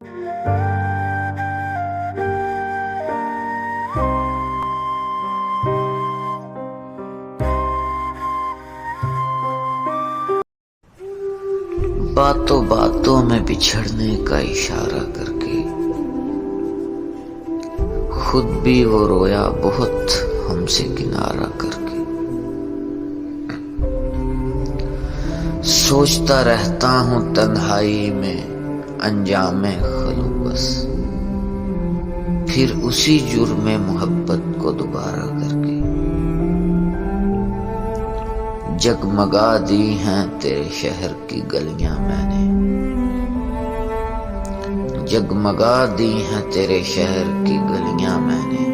باتوں باتوں میں بچھڑنے کا اشارہ کر کے خود بھی وہ رویا بہت ہم سے کنارہ کر کے۔ سوچتا رہتا ہوں تنہائی میں انجام خلوص، پھر اسی جرم محبت کو دوبارہ کر کے۔ جگمگا دی ہیں تیرے شہر کی گلیاں میں نے، جگمگا دی ہیں تیرے شہر کی گلیاں میں نے،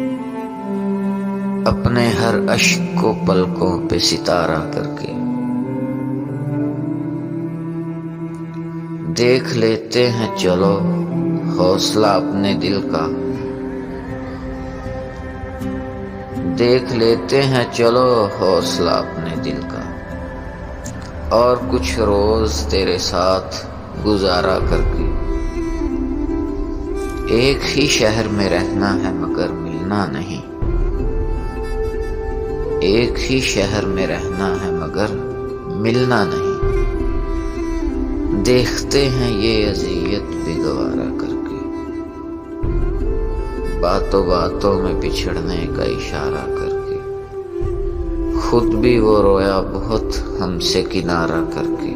اپنے ہر اشک کو پلکوں پہ ستارہ کر کے۔ دیکھ لیتے ہیں چلو حوصلہ اپنے دل کا، دیکھ لیتے ہیں چلو حوصلہ اپنے دل کا، اور کچھ روز تیرے ساتھ گزارا کر کے۔ ایک ہی شہر میں رہنا ہے مگر ملنا نہیں، ایک ہی شہر میں رہنا ہے مگر ملنا نہیں، دیکھتے ہیں یہ اذیت بھی گوارا کر کے۔ باتوں باتوں میں بچھڑنے کا اشارہ کر کے خود بھی وہ رویا بہت ہم سے کنارہ کر کے۔